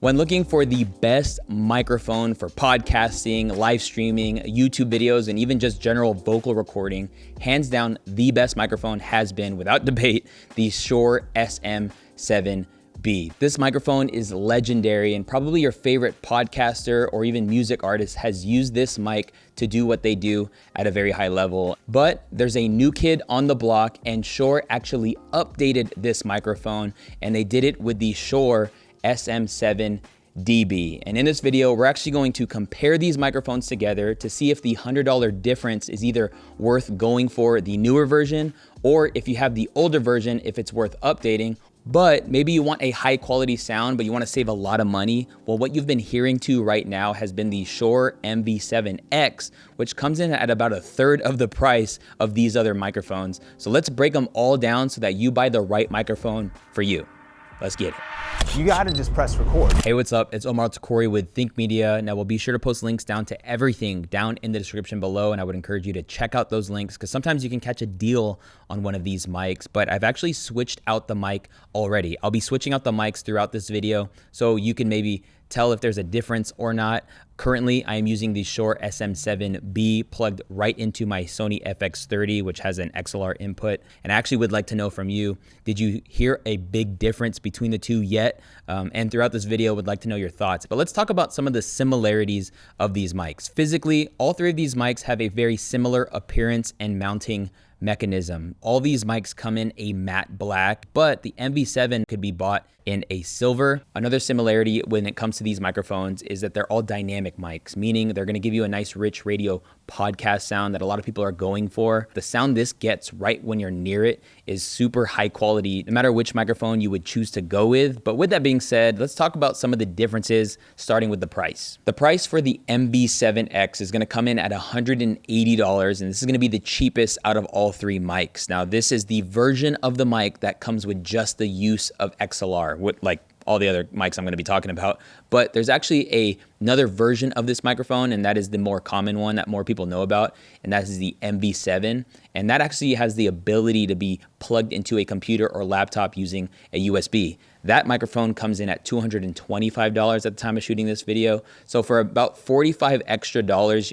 When looking for the best microphone for podcasting, live streaming, YouTube videos, and even just general vocal recording, hands down, the best microphone has been, without debate, the Shure SM7B. This microphone is legendary, and probably your favorite podcaster or even music artist has used this mic to do what they do at a very high level. But there's a new kid on the block, and Shure actually updated this microphone, and they did it with the Shure SM7dB. And in this video, we're actually going to compare these microphones together to see if the $100 difference is either worth going for the newer version, or if you have the older version, if it's worth updating. But maybe you want a high quality sound, but you want to save a lot of money. Well, what you've been hearing to right now has been the Shure MV7X, which comes in at about a third of the price of these other microphones. So let's break them all down so that you buy the right microphone for you. Let's get it. You gotta just press record. Hey, what's up? It's Omar with Think Media. Now, we'll be sure to post links down to everything down in the description below, and I would encourage you to check out those links because sometimes you can catch a deal on one of these mics, but I've actually switched out the mic already. I'll be switching out the mics throughout this video so you can maybe tell if there's a difference or not. Currently, I am using the Shure SM7B plugged right into my Sony FX30, which has an XLR input. And I actually would like to know from you, did you hear a big difference between the two yet? And throughout this video, would like to know your thoughts. But let's talk about some of the similarities of these mics. Physically, all three of these mics have a very similar appearance and mounting mechanism. All these mics come in a matte black, but the MV7 could be bought in a silver. Another similarity when it comes to these microphones is that they're all dynamic mics, meaning they're gonna give you a nice rich radio podcast sound that a lot of people are going for. The sound this gets right when you're near it is super high quality, no matter which microphone you would choose to go with. But with that being said, let's talk about some of the differences, starting with the price. The price for the MV7X is gonna come in at $180, and this is gonna be the cheapest out of all three mics. Now, this is the version of the mic that comes with just the use of XLR, with like all the other mics I'm going to be talking about. But there's actually another version of this microphone, and that is the more common one that more people know about, and that is the MV7. And that actually has the ability to be plugged into a computer or laptop using a USB. That microphone comes in at $225 at the time of shooting this video. So for about $45 extra,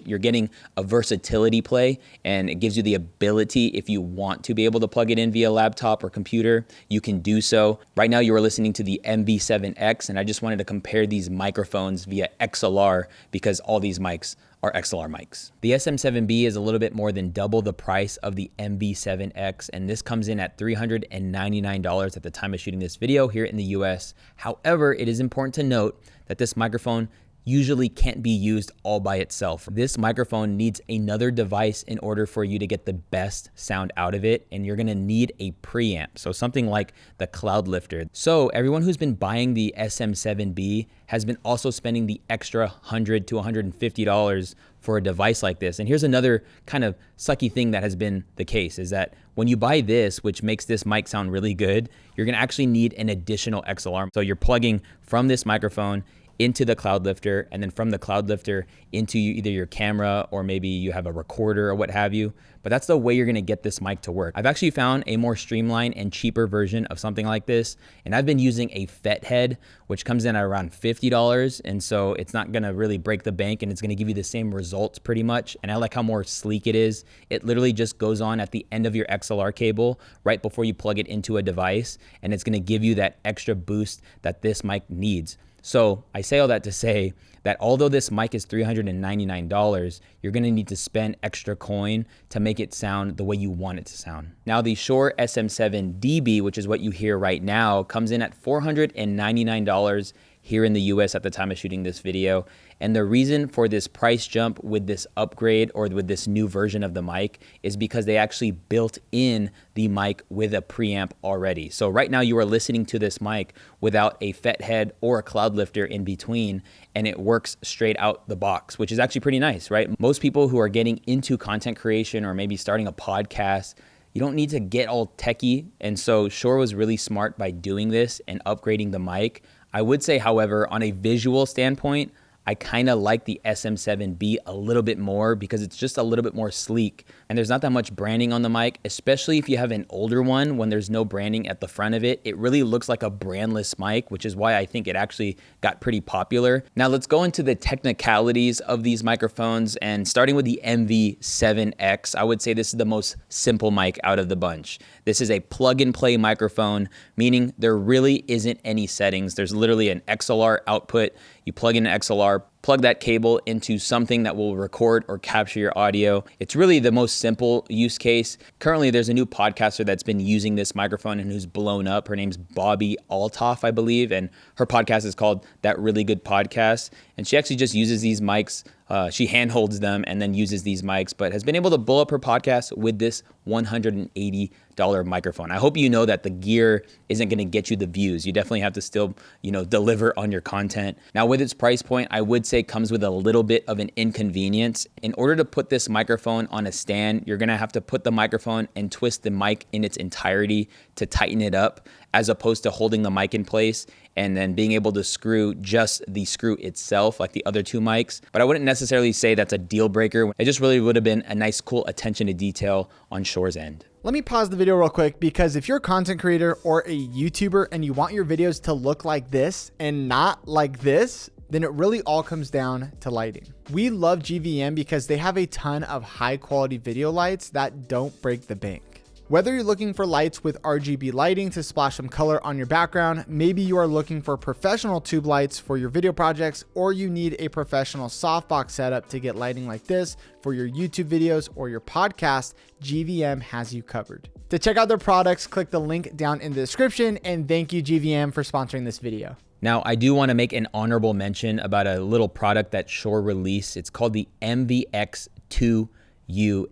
you're getting a versatility play, and it gives you the ability, if you want to be able to plug it in via laptop or computer, you can do so. Right now you are listening to the MV7X, and I just wanted to compare these microphones via XLR because all these mics are XLR mics. The SM7B is a little bit more than double the price of the MV7X, and this comes in at $399 at the time of shooting this video here in the US. However, it is important to note that this microphone usually can't be used all by itself. This microphone needs another device in order for you to get the best sound out of it, and you're gonna need a preamp, so something like the Cloud Lifter. So everyone who's been buying the SM7B has been also spending the extra $100 to $150 for a device like this. And here's another kind of sucky thing that has been the case, is that when you buy this, which makes this mic sound really good, you're gonna actually need an additional XLR. So you're plugging from this microphone into the Cloud Lifter, and then from the Cloud Lifter into either your camera, or maybe you have a recorder or what have you. But that's the way you're gonna get this mic to work. I've actually found a more streamlined and cheaper version of something like this, and I've been using a FET head, which comes in at around $50, and so it's not gonna really break the bank, and it's gonna give you the same results pretty much. And I like how more sleek it is. It literally just goes on at the end of your XLR cable right before you plug it into a device, and it's gonna give you that extra boost that this mic needs. So I say all that to say that although this mic is $399, you're gonna need to spend extra coin to make it sound the way you want it to sound. Now, the Shure SM7dB, which is what you hear right now, comes in at $499 here in the US at the time of shooting this video. And the reason for this price jump with this upgrade or with this new version of the mic is because they actually built in the mic with a preamp already. So right now you are listening to this mic without a FET head or a Cloud Lifter in between, and it works straight out the box, which is actually pretty nice, right? Most people who are getting into content creation or maybe starting a podcast, you don't need to get all techie. And so Shure was really smart by doing this and upgrading the mic. I would say, however, on a visual standpoint, I kind of like the SM7B a little bit more because it's just a little bit more sleek and there's not that much branding on the mic, especially if you have an older one when there's no branding at the front of it. It really looks like a brandless mic, which is why I think it actually got pretty popular. Now let's go into the technicalities of these microphones, and starting with the MV7X, I would say this is the most simple mic out of the bunch. This is a plug and play microphone, meaning there really isn't any settings. There's literally an XLR output. You plug in an XLR, plug that cable into something that will record or capture your audio. It's really the most simple use case. Currently, there's a new podcaster that's been using this microphone and who's blown up. Her name's Bobby Altoff, I believe, and her podcast is called That Really Good Podcast. And she actually just uses these mics. She handholds them and then uses these mics, but has been able to blow up her podcast with this $180 microphone. I hope you know that the gear isn't going to get you the views. You definitely have to still, deliver on your content. Now, with its price point, I would say comes with a little bit of an inconvenience. In order to put this microphone on a stand, you're going to have to put the microphone and twist the mic in its entirety to tighten it up, as opposed to holding the mic in place and then being able to screw just the screw itself like the other two mics. But I wouldn't necessarily say that's a deal breaker. It just really would have been a nice, cool attention to detail on Shure's end. Let me pause the video real quick, because if you're a content creator or a YouTuber and you want your videos to look like this and not like this, then it really all comes down to lighting. We love GVM because they have a ton of high quality video lights that don't break the bank. Whether you're looking for lights with RGB lighting to splash some color on your background, maybe you are looking for professional tube lights for your video projects, or you need a professional softbox setup to get lighting like this for your YouTube videos or your podcast, GVM has you covered. To check out their products, click the link down in the description, and thank you GVM for sponsoring this video. Now, I do want to make an honorable mention about a little product that Shure released. It's called the MV7x,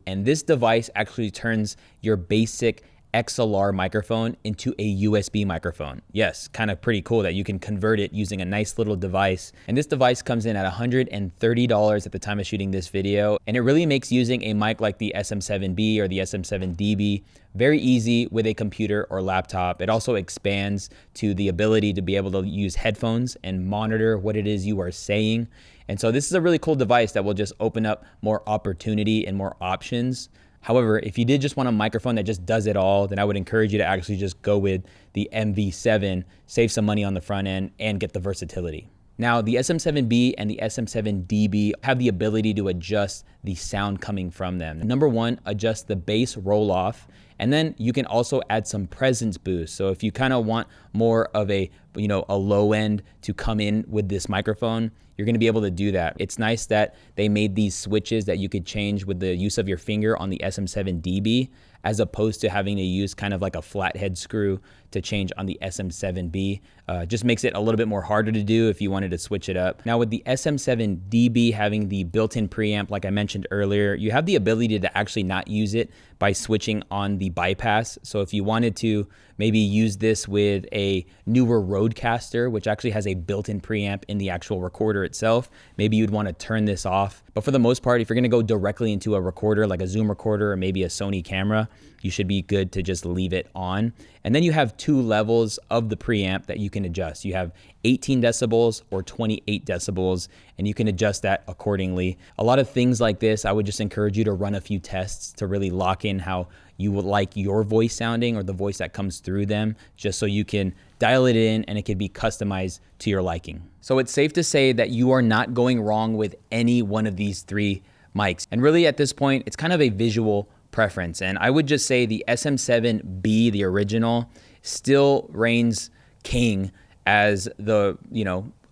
and this device actually turns your basic XLR microphone into a USB microphone. Yes, kind of pretty cool that you can convert it using a nice little device. And this device comes in at $130 at the time of shooting this video. And it really makes using a mic like the SM7B or the SM7dB very easy with a computer or laptop. It also expands to the ability to be able to use headphones and monitor what it is you are saying. And so this is a really cool device that will just open up more opportunity and more options. However, if you did just want a microphone that just does it all, then I would encourage you to actually just go with the MV7, save some money on the front end, and get the versatility. Now, the SM7B and the SM7dB have the ability to adjust the sound coming from them. Number one, adjust the bass roll off, and then you can also add some presence boost. So if you kind of want more of a low end to come in with this microphone, you're going to be able to do that. It's nice that they made these switches that you could change with the use of your finger on the SM7dB, as opposed to having to use kind of like a flathead screw to change on the SM7B. Just makes it a little bit more harder to do if you wanted to switch it up. Now with the SM7dB having the built-in preamp, like I mentioned earlier, you have the ability to actually not use it by switching on the bypass. So if you wanted to maybe use this with a newer Rodecaster, which actually has a built-in preamp in the actual recorder itself, maybe you'd want to turn this off. But for the most part, if you're going to go directly into a recorder like a Zoom recorder or maybe a Sony camera, you should be good to just leave it on. And then you have two levels of the preamp that you can adjust. You have 18 decibels or 28 decibels, and you can adjust that accordingly. A lot of things like this, I would just encourage you to run a few tests to really lock in how you would like your voice sounding or the voice that comes through them, just so you can dial it in and it can be customized to your liking. So it's safe to say that you are not going wrong with any one of these three mics. And really at this point, it's kind of a visual preference. And I would just say the SM7B, the original, still reigns king as the,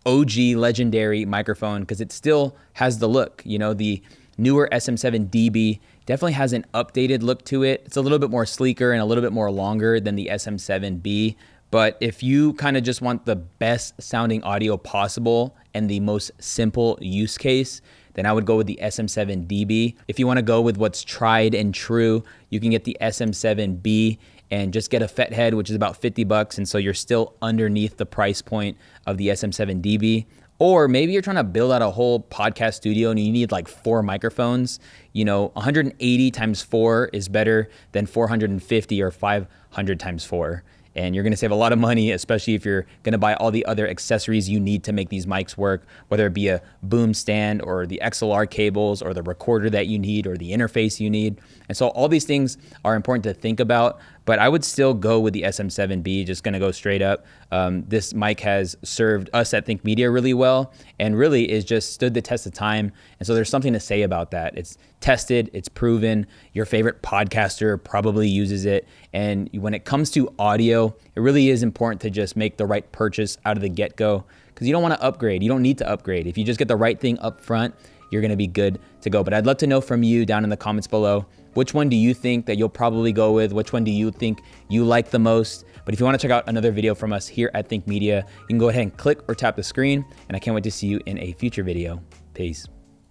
OG legendary microphone, because it still has the look. The newer SM7dB definitely has an updated look to it. It's a little bit more sleeker and a little bit more longer than the SM7B. But if you kind of just want the best sounding audio possible and the most simple use case, then I would go with the SM7dB. If you want to go with what's tried and true, you can get the SM7B and just get a FET head, which is about $50. And so you're still underneath the price point of the SM7dB. Or maybe you're trying to build out a whole podcast studio and you need like 4 microphones. 180 times 4 is better than 450 or 500 times 4. and you're gonna save a lot of money, especially if you're gonna buy all the other accessories you need to make these mics work, whether it be a boom stand or the XLR cables or the recorder that you need or the interface you need. And so all these things are important to think about, but I would still go with the SM7B, just gonna go straight up. This mic has served us at Think Media really well, and really is just stood the test of time. And so there's something to say about that. It's tested, it's proven, your favorite podcaster probably uses it. And when it comes to audio, it really is important to just make the right purchase out of the get-go, because you don't wanna upgrade, you don't need to upgrade. If you just get the right thing up front, you're gonna be good to go. But I'd love to know from you down in the comments below, which one do you think that you'll probably go with? Which one do you think you like the most? But if you wanna check out another video from us here at Think Media, you can go ahead and click or tap the screen, and I can't wait to see you in a future video. Peace.